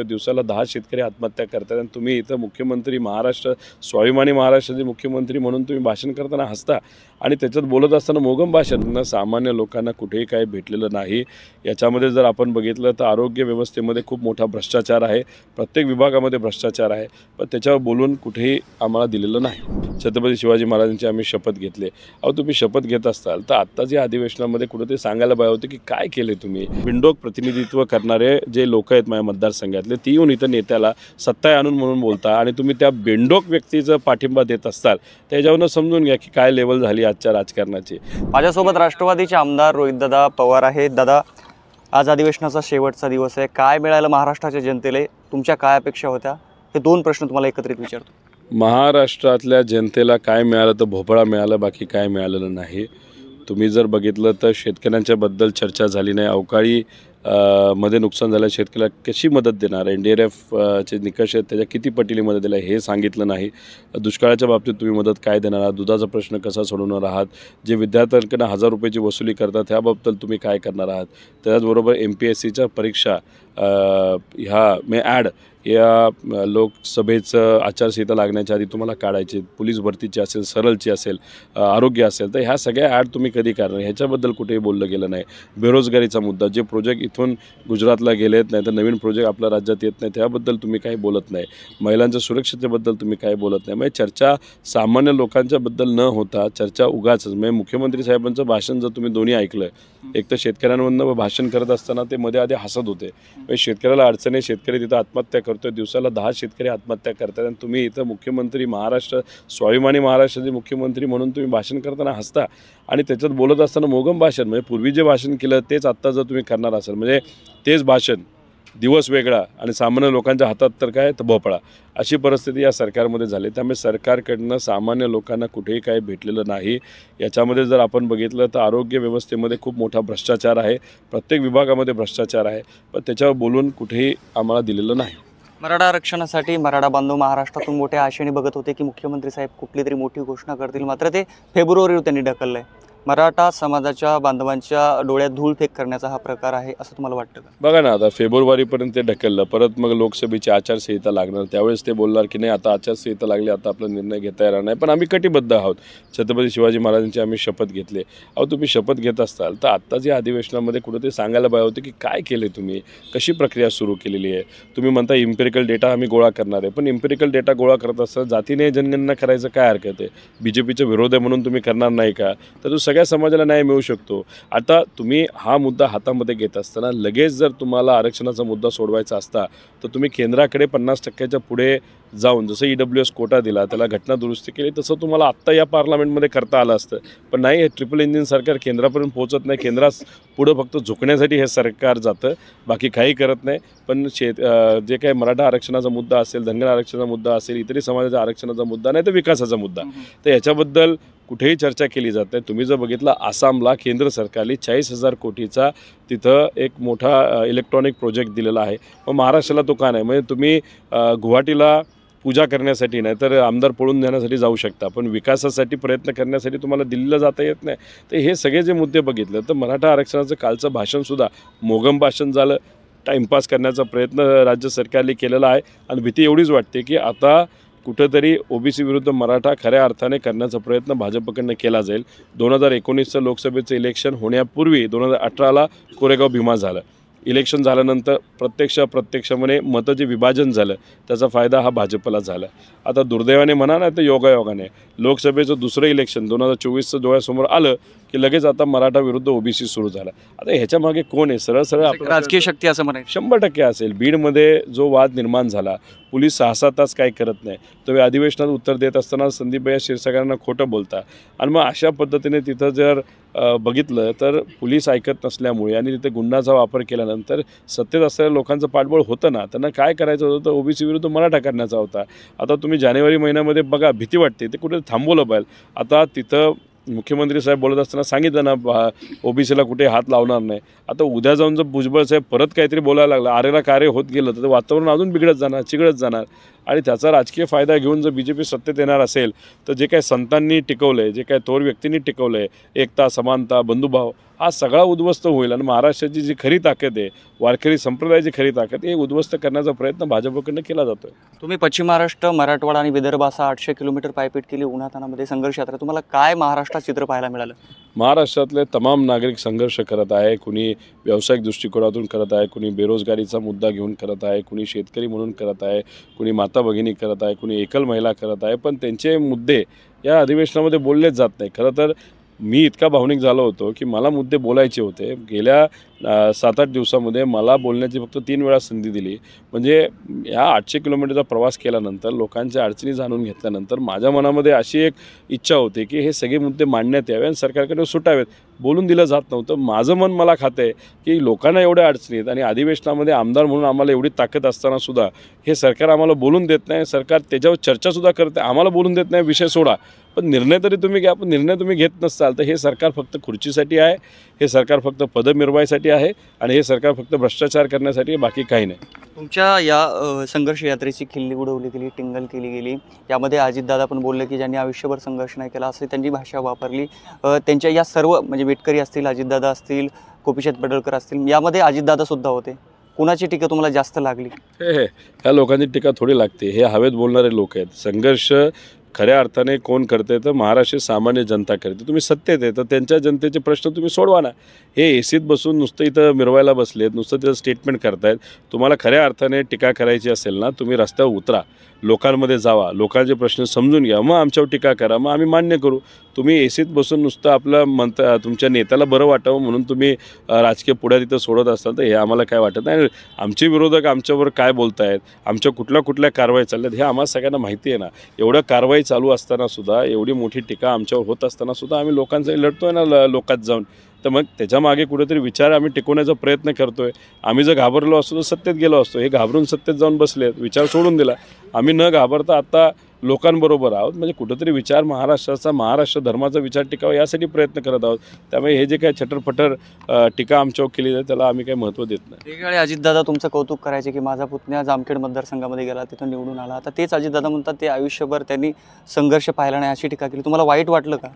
दिवसाला 10 शेतकरी आत्महत्या करतात आणि तुम्ही इथं मुख्यमंत्री महाराष्ट्र स्वाभिमानी महाराष्ट्राचे मुख्यमंत्री म्हणून तुम्ही भाषण करताना हसता आणि त्याच्यात बोलत असताना मोगम भाषण सामान्य लोकांना कुठेही काही भेटलेलं नाही। याच्यामध्ये जर आपण बघितलं तर आरोग्य व्यवस्थेमध्ये खूप मोठा भ्रष्टाचार आहे, प्रत्येक विभागामध्ये भ्रष्टाचार आहे, पण त्याच्यावर बोलून कुठेही आम्हाला दिलेलं नाही। छत्रपती शिवाजी महाराजांची आम्ही शपथ घेतले। अहो तुम्ही शपथ घेत असताल तर आत्ताच या अधिवेशनामध्ये कुठेतरी सांगायला पाहिजे होते की काय केले तुम्ही। बिनडोक प्रतिनिधित्व करणारे जे लोक आहेत माझ्या मतदारसंघातले ती येऊन इथं नेत्याला सत्ता आणून म्हणून बोलता आणि तुम्ही त्या बेंडोक व्यक्तीचं पाठिंबा देत असताल त्याच्यावरून समजून घ्या की काय लेवल झाली आजच्या राजकारणाची। माझ्यासोबत राष्ट्रवादीचे आमदार रोहितदादा पवार आहेत। दादा, आज अधिवेशनाचा शेवटचा दिवस आहे, काय मिळालं महाराष्ट्राच्या जनतेला, तुमच्या काय अपेक्षा होत्या, हे दोन प्रश्न तुम्हाला एकत्रित विचारतो। महाराष्ट्रातल्या जनतेला काय मिळालं तर भोपळा मिळाला, बाकी काय मिळालेलं नाही। तुम्ही जर बघितलं तर शेतकऱ्यांच्याबद्दल चर्चा झाली नाही। अवकाळी मध्ये नुकसान झालं, शेतकऱ्याला कशी मदत देणार, NDRF चे निकष आहेत त्याच्या किती पटीने मदत दिला हे सांगितलं नाही। दुष्काळाच्या बाबतीत तुम्ही मदत काय देणार आहात, दुधाचा प्रश्न कसा सोडवणार आहात, जे विद्यार्थ्यांकडून 1000 रुपयाची वसुली करतात त्याबाबत तुम्ही काय करणार आहात। त्याचबरोबर MPSCच्या परीक्षा ह्या ॲड या लोकसभेचं आचारसंहिता लागण्याच्या आधी तुम्हाला काढायचे, पोलीस भरतीची असेल, सरळची असेल, आरोग्य असेल, तर ह्या सगळ्या ॲड तुम्ही कधी करणार ह्याच्याबद्दल कुठेही बोललं गेलं नाही। बेरोजगारीचा मुद्दा, जे प्रोजेक्ट इथून गुजरातला गेलेत नाही तर नवीन प्रोजेक्ट आपल्या राज्यात येत नाही त्याबद्दल तुम्ही काही बोलत नाही। महिलांच्या सुरक्षिततेबद्दल तुम्ही काही बोलत नाही। म्हणजे चर्चा सामान्य लोकांच्याबद्दल न होता चर्चा उगाच म्हणजे मुख्यमंत्री साहेबांचं भाषण जर तुम्ही दोन्ही ऐकलं, एक तर शेतकऱ्यांमधनं भाषण करत असताना ते मध्ये आधी हसत होते, म्हणजे शेतकऱ्याला अडचणी, शेतकरी तिथं आत्महत्या करतोय, दिवसाला 10 शेतकरी आत्महत्या करतात आणि तुम्ही इथं मुख्यमंत्री महाराष्ट्र स्वाभिमानी महाराष्ट्राचे मुख्यमंत्री म्हणून तुम्ही भाषण करताना हसता आणि त्याच्यात बोलत असताना मोगम भाषण, म्हणजे पूर्वी जे भाषण केलं तेच आत्ता जर तुम्ही करणार असाल म्हणजे तेच भाषण, दिवस वेगळा आणि सामान्य लोकांच्या हातात तर काय तर भोपळा, अशी परिस्थिती या सरकारमध्ये झाली। त्यामुळे सरकारकडनं सामान्य लोकांना कुठेही काही भेटलेलं नाही। याच्यामध्ये जर आपण बघितलं तर आरोग्य व्यवस्थेमध्ये खूप मोठा भ्रष्टाचार आहे, प्रत्येक विभागामध्ये भ्रष्टाचार आहे, पण त्याच्यावर बोलून कुठेही आम्हाला दिलेलं नाही। मराठा आरक्षणासाठी मराठा बांधव महाराष्ट्रातून मोठ्या आशेने बघत होते की मुख्यमंत्री साहेब कुठली तरी मोठी घोषणा करतील, मात्र ते फेब्रुवारीवर त्यांनी ढकललंय। मराठा समाजाच्या बांधवांच्या डोळ्यात धूळ फेक करण्याचा हा प्रकार आहे असं तुम्हाला वाटतं का? बघा ना, आता फेब्रुवारीपर्यंत ते ढकललं, परत मग लोकसभेची आचारसंहिता लागणार, त्यावेळेस ते बोलणार की नाही आता आचारसंहिता लागली, आता आपला निर्णय घेता येणार नाही, पण आम्ही कटिबद्ध आहोत। छत्रपती शिवाजी महाराजांची आम्ही शपथ घेतले। अहो तुम्ही शपथ घेत असताल तर आत्ताच या अधिवेशनामध्ये कुठेतरी सांगायला पाहिजे होते की काय केले तुम्ही, कशी प्रक्रिया सुरू केलेली आहे। तुम्ही म्हणता इम्पेरिकल डेटा आम्ही गोळा करणार आहे, पण इम्पेरिकल डेटा गोळा करत असताना जातीने जनगणना करायचं काय हरकत आहे? BJPचा विरोध आहे म्हणून तुम्ही करणार नाही का? तर तो सगळ्या समाजाला न्याय मिळू शकतो। आता तुम्ही हा मुद्दा हातामध्ये घेत असताना लगेच जर तुम्हाला आरक्षणाचा मुद्दा सोडवायचा असता तर तुम्ही केंद्राकडे 50% पुढे जाऊन जसं EWS कोटा दिला, त्याला घटना दुरुस्ती केली, तसं तुम्हाला आत्ता या पार्लमेंटमध्ये करता आलं असतं, पण नाही, हे ट्रिपल इंजिन सरकार केंद्रापर्यंत पोहोचत नाही, केंद्रास पुढं फक्त झुकण्यासाठी हे सरकार जातं, बाकी काही करत नाही। पण जे काही मराठा आरक्षणाचा मुद्दा असेल, धनगर आरक्षणाचा मुद्दा असेल, इतरही समाजाच्या आरक्षणाचा मुद्दा नाही तर विकासाचा मुद्दा, तर याच्याबद्दल कुठेही चर्चा केली जात नाही। तुम्ही जर बघितलं आसामला केंद्र सरकारने 40,000 कोटीचा तिथं एक मोठा इलेक्ट्रॉनिक प्रोजेक्ट दिलेला आहे, मग महाराष्ट्राला तो का नाही? म्हणजे तुम्ही गुवाहाटीला पूजा करण्यासाठी नाही तर आमदार पळून देण्यासाठी जाऊ शकता, पण विकासासाठी प्रयत्न करण्यासाठी तुम्हाला दिल्लीला जाता येत नाही। तर हे सगळे जे मुद्दे बघितले तर मराठा आरक्षणाचं कालचं भाषणसुद्धा मोगम भाषण झालं, टाईमपास करण्याचा प्रयत्न राज्य सरकारने केलेला आहे आणि भीती एवढीच वाटते की आता कुठंतरी OBC विरुद्ध मराठा खऱ्या अर्थाने करण्याचा प्रयत्न भाजपकडनं केला जाईल। 2019चं लोकसभेचं इलेक्शन होण्यापूर्वी 2018ला कोरेगाव भीमा झालं, इलेक्शन झाल्यानंतर प्रत्यक्षामध्ये मतं जे विभाजन झालं त्याचा फायदा हा भाजपला झाला। आता दुर्दैवाने म्हणा नाही तर योगायोगाने लोकसभेचं दुसरं इलेक्शन 2024चं डोळ्यासमोर आलं की लगेच आता मराठा विरुद्ध OBC सुरू झाला। आता ह्याच्या मागे कोण आहे? सरळ राजकीय शक्ती असं म्हणायचं 100% असेल। बीडमध्ये जो वाद निर्माण झाला, पोलीस 6-6 तास काय करत नाही, तो अधिवेशनात उत्तर देत असताना संदीपभैया क्षीरसागरांना खोटं बोलता आणि मग अशा पद्धतीने तिथं जर बघितलं तर पोलीस ऐकत नसल्यामुळे आणि तिथे गुन्ह्याचा वापर केल्यानंतर सत्तेत असलेल्या लोकांचं पाठबळ होतं ना, त्यांना काय करायचं होतं तर OBC विरुद्ध मराठा करण्याचा होता। आता तुम्ही जानेवारी महिन्यामध्ये बघा, भीती वाटते, ते कुठे थांबवलं पाहिजे। आता तिथं मुख्यमंत्री साहेब बोलत असताना सांगितलं ना OBCला कुठे हात लावणार नाही, आता उद्या जाऊन जर भुजबळ साहेब परत काहीतरी बोलायला लागला, आरेला कार्य होत गेलं तर वातावरण अजून बिघडत जाणार, चिघळत जाणार। आणि त्याचा राजकीय फायदा घेऊन जर BJP सत्तेत येणार असेल तर जे काही संतांनी टिकवलं आहे, जे काही थोर व्यक्तींनी टिकवलं आहे, एकता, समानता, बंधुभाव, हा सगळा उद्ध्वस्त होईल आणि महाराष्ट्राची जी खरी ताकद आहे, वारकरी संप्रदायाची खरी ताकद हे उद्ध्वस्त करण्याचा प्रयत्न भाजपकडनं केला जातो आहे. तुम्ही पश्चिम महाराष्ट्र, मराठवाडा आणि विदर्भ असा 800 किलोमीटर पायपीट केली, उन्हातानामध्ये संघर्ष यात्रा. तुम्हाला काय महाराष्ट्रात चित्र पाहायला मिळालं? महाराष्ट्रातले तमाम नागरिक संघर्ष करत आहे. कुणी व्यावसायिक दृष्टिकोनातून करत आहे, कुणी बेरोजगारीचा मुद्दा घेऊन करत आहे, कुणी शेतकरी म्हणून करत आहे, कुणी माता भगिनी करत आहे, कुणी एकल महिला करत आहे. पण त्यांचे मुद्दे या अधिवेशनामध्ये बोललेच जात नाही. खरं तर मी इतका भावनिक झालो होतो की मला मुद्दे बोलायचे होते. गेल्या 7-8 दिवसामध्ये मला बोलण्याची फक्त 3 वेळा संधी दिली. म्हणजे या 800 किलोमीटरचा प्रवास केल्यानंतर, लोकांच्या अडचणी जाणून घेतल्यानंतर माझ्या मनामध्ये अशी एक इच्छा होती की हे सगळे मुद्दे मांडण्यात यावे आणि सरकारकडे सुटावेत. बोलून दिलं जात नव्हतं. माझं मन मला खातं आहे की लोकांना एवढ्या अडचणी आहेत आणि अधिवेशनामध्ये आमदार म्हणून आम्हाला एवढी ताकद असतानासुद्धा हे सरकार आम्हाला बोलून देत नाही. सरकार त्याच्यावर चर्चासुद्धा करते, आम्हाला बोलून देत नाही. विषय सोडा, पण निर्णय तरी तुम्ही घ्या. पण निर्णय तुम्ही घेत नसाल तर हे सरकार फक्त खुर्चीसाठी आहे, हे सरकार फक्त पदं मिरवायसाठी आहे आणि हे सरकार फक्त भ्रष्टाचार करण्यासाठी आहे, बाकी काही नाही. तुमच्या या संघर्ष यात्रेची खिल्ली उडवली गेली, टिंगल केली गेली. यामध्ये अजितदादा पण बोलले की ज्यांनी आयुष्यभर संघर्ष नाही केला असं त्यांची भाषा वापरली. त्यांच्या या सर्व म्हणजे विटकरी असतील, अजितदादा असतील, गोपीचंद पडळकर असतील, यामध्ये अजितदादासुद्धा होते. कुणाची टीका तुम्हाला जास्त लागली? ह्या लोकांची टीका थोडी लागते. हे हवेत बोलणारे लोक आहेत. संघर्ष खऱ्या अर्थाने कोण करते तर महाराष्ट्र सामान्य जनता करते. तुम्ही सत्तेत आहे तर त्यांच्या जनतेचे प्रश्न तुम्ही सोडवा ना. हे एसीत बसून नुसतं इथं मिरवायला बसलेत, नुसतं तिथं स्टेटमेंट करतायत. तुम्हाला खऱ्या अर्थाने टीका करायची असेल ना, तुम्ही रस्त्यावर उतरा, लोकांमध्ये जावा, लोकांचे प्रश्न समजून घ्या, मग आमच्यावर टीका करा, मग आम्ही मान्य करू. तुम्ही एसीत बसून नुसतं आपलं तुमच्या नेत्याला बरं वाटावं म्हणून तुम्ही राजकीय पुढ्या तिथं सोडत असाल तर हे आम्हाला काय वाटत नाही. आमचे विरोधक आमच्यावर काय बोलतायत, आमच्या कुठल्या कारवाई चालल्यात हे आम्हाला सगळ्यांना माहिती आहे ना. एवढं कारवाई चालू असतानासुद्धा, एवढी मोठी टीका आमच्यावर होत असतानासुद्धा आम्ही लोकांसाठी लढतो आहे ना लोकात जाऊन. तर मग त्याच्यामागे कुठेतरी विचार आम्ही टिकवण्याचा प्रयत्न करतो आहे. आम्ही जर घाबरलो असतो तर सत्तेत गेलो असतो. हे घाबरून सत्तेत जाऊन बसले, विचार सोडून दिला. आम्ही न घाबरता आता लोकांबरोबर आहोत. म्हणजे कुठेतरी विचार महाराष्ट्राचा, महाराष्ट्र धर्माचा विचार टिकावा यासाठी प्रयत्न करत आहोत. त्यामुळे हे जे काही छटरफटर टीका आमच्यावर केली जाते त्याला आम्ही काही महत्त्व देत नाही. वेगवेगळे अजितदादा तुमचं कौतुक करायचे की माझा पुतण्या जामखेड मतदारसंघामध्ये गेला, तिथं निवडून आला. आता तेच अजितदादा म्हणतात ते आयुष्यभर त्यांनी संघर्ष पाहिला नाही, अशी टीका केली. तुम्हाला वाईट वाटलं का?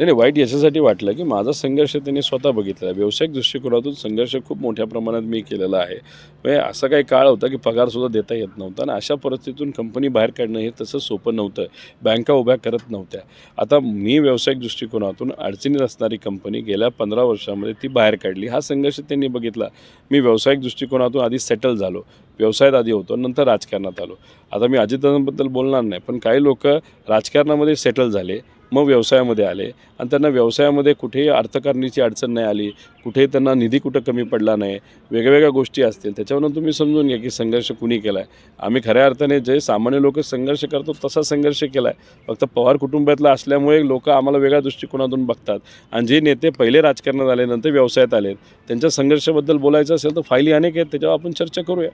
नाही, वाईट याच्यासाठी वाटलं की माझा संघर्ष त्यांनी स्वतः बघितला. व्यावसायिक दृष्टिकोनातून संघर्ष खूप मोठ्या प्रमाणात मी केलेला आहे. म्हणजे असा काही काळ होता की पगारसुद्धा देता येत नव्हता आणि अशा परिस्थितीतून कंपनी बाहेर काढणं हे तसं सोपं नव्हतं. बँका उभ्या करत नव्हत्या. आता मी व्यावसायिक दृष्टिकोनातून अडचणीत असणारी कंपनी गेल्या 15 वर्षामध्ये ती बाहेर काढली. हा संघर्ष त्यांनी बघितला. मी व्यावसायिक दृष्टिकोनातून आधी सेटल झालो, व्यवसायात आधी होतो, नंतर राजकारणात आलो. आता मी अजितदादांबद्दल बोलणार नाही, पण काही लोक राजकारणामध्ये सेटल झाले, मग व्यवसायामध्ये आले आणि त्यांना व्यवसायामध्ये कुठेही अर्थकारणीची अडचण नाही आली, कुठेही त्यांना निधी कुठं कमी पडला नाही. वेगवेगळ्या गोष्टी असतील त्याच्यावरून तुम्ही समजून घ्या की संघर्ष कुणी केला आहे. आम्ही खऱ्या अर्थाने जे सामान्य लोक संघर्ष करतो तसा संघर्ष केला आहे. फक्त पवार कुटुंबातला असल्यामुळे लोक आम्हाला वेगळ्या दृष्टिकोनातून बघतात. आणि जे नेते पहिले राजकारणात आले नंतर व्यवसायात आलेत त्यांच्या संघर्षाबद्दल बोलायचं असेल तर फायली अनेक आहेत, त्याच्यावर आपण चर्चा करूया.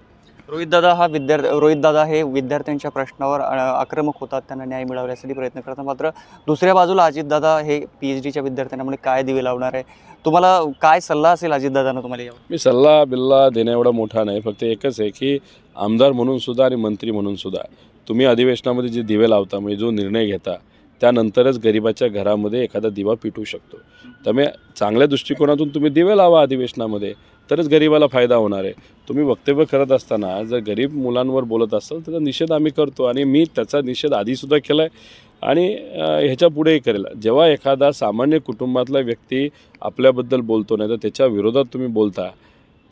रोहितदादा हे विद्यार्थ्यांच्या प्रश्नावर आक्रमक होतात, त्यांना न्याय मिळवण्यासाठी प्रयत्न करतात. मात्र दुसऱ्या बाजूला अजितदादा हे PhDच्या विद्यार्थ्यांना म्हणजे काय दिवे लावणार आहे? तुम्हाला काय सल्ला असेल अजितदादांना तुम्हाला यावर? मी सल्ला बिल्ला देण्या एवढा मोठा नाही. फक्त एकच आहे की आमदार म्हणून सुद्धा आणि मंत्री म्हणून सुद्धा तुम्ही अधिवेशनामध्ये जे दिवे लावता, म्हणजे जो निर्णय घेता, त्यानंतरच गरिबाच्या घरामध्ये एखादा दिवा पेटू शकतो. त्यामुळे चांगल्या दृष्टिकोनातून तुम्ही दिवे लावा अधिवेशनामध्ये, तरच गरिबाला फायदा होणार आहे. तुम्ही वक्तव्य करत असताना जर गरीब मुलांवर बोलत असाल त्याचा निषेध आम्ही करतो आणि मी त्याचा निषेध आधीसुद्धा केला आहे आणि ह्याच्या पुढेही करेल. जेव्हा एखादा सामान्य कुटुंबातला व्यक्ती आपल्याबद्दल बोलतो नाही तर त्याच्या विरोधात तुम्ही बोलता,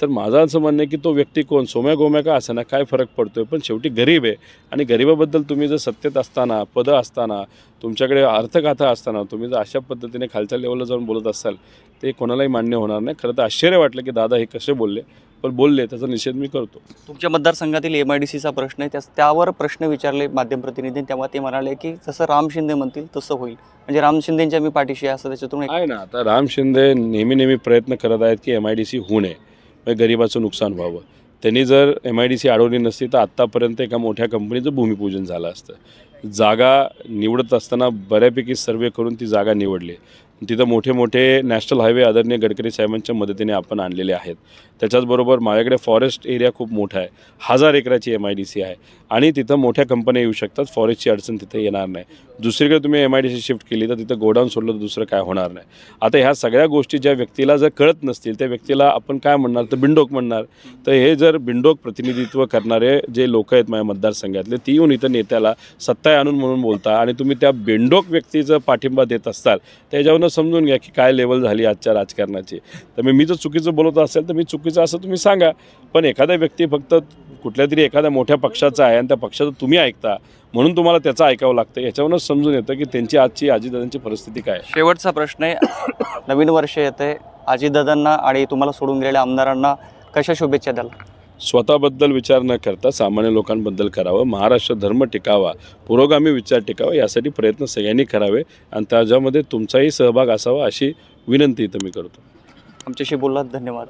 तर माझं असं म्हणणं आहे की तो व्यक्ती कोण, सोम्या गोम्या का असेना, काय फरक पडतो आहे, पण शेवटी गरीब आहे. आणि गरिबाबद्दल तुम्ही जर सत्तेत असताना, पदं असताना, तुमच्याकडे अर्थगाथा असताना तुम्ही जर अशा पद्धतीने खालच्या लेवलला जाऊन बोलत असाल ते कोणालाही मान्य होणार नाही. खरं तर आश्चर्य वाटलं की दादा हे कसे बोलले, पण बोलले, त्याचा निषेध मी करतो. तुमच्या मतदारसंघातील MIDCचा प्रश्न आहे, त्यावर प्रश्न विचारले माध्यम प्रतिनिधींनी, तेव्हा ते म्हणाले की जसं राम शिंदे म्हणतील तसं होईल. म्हणजे राम शिंदेंच्या मी पाठीशी आहे असं त्याच्यातून आहे ना. आता राम शिंदे नेहमी प्रयत्न करत आहेत की MIDC होऊ नये, म्हणजे गरिबाचं नुकसान व्हावं. त्यांनी जर MIDC अडवली नसती तर आत्तापर्यंत एका मोठ्या कंपनीचं भूमिपूजन झालं असतं. जागा निवडत असताना बऱ्यापैकी सर्वे करून ती जागा निवडली. तिथं मोठे नॅशनल हायवे आदरणीय गडकरी साहेबांच्या मदतीने आपण आणलेले आहेत. त्याच्याचबरोबर माझ्याकडे फॉरेस्ट एरिया खूप मोठा आहे, 1000 एकराची MIDC आहे आणि तिथं मोठ्या कंपन्या येऊ शकतात, फॉरेस्टची अडचण तिथे येणार नाही. दुसरीकडे तुम्ही MIDC शिफ्ट केली तर तिथं गोडाऊन सोडलं तर दुसरं काय होणार नाही. आता ह्या सगळ्या गोष्टी ज्या व्यक्तीला जर कळत नसतील त्या व्यक्तीला आपण काय म्हणणार, तर बिनडोक म्हणणार. तर हे जर बिनडोक प्रतिनिधित्व करणारे जे लोक आहेत माझ्या मतदारसंघातले, ती येऊन इथं नेत्याला सत्ता आणून म्हणून बोलता आणि तुम्ही त्या बिनडोक व्यक्तीचं पाठिंबा देत असताल, त्याच्यावरून समजून घ्या की काय लेवल झाली आजच्या राजकारणाची. तर मी जर चुकीचं बोलत असेल तर मी चुकीचं असं तुम्ही सांगा, पण एखादा व्यक्ती फक्त कुठल्या तरी एखाद्या मोठ्या पक्षाचा आहे आणि त्या पक्षाचं तुम्ही ऐकता म्हणून तुम्हाला त्याचं ऐकावं लागतं, याच्यावरूनच समजून येतं की त्यांची आजची अजितदादांची परिस्थिती काय आहे. शेवटचा प्रश्न आहे, नवीन वर्ष येते, अजितदादांना आणि तुम्हाला सोडून गेलेल्या आमदारांना कशा शुभेच्छा द्याल? स्वतःबद्दल विचार न करता सामान्य लोकांबद्दल करावं, महाराष्ट्र धर्म टिकावा, पुरोगामी विचार टिकावा, यासाठी प्रयत्न सगळ्यांनी करावे आणि त्याच्यामध्ये तुमचाही सहभाग असावा अशी विनंती इथं मी करतो. आमच्याशी बोललात, धन्यवाद.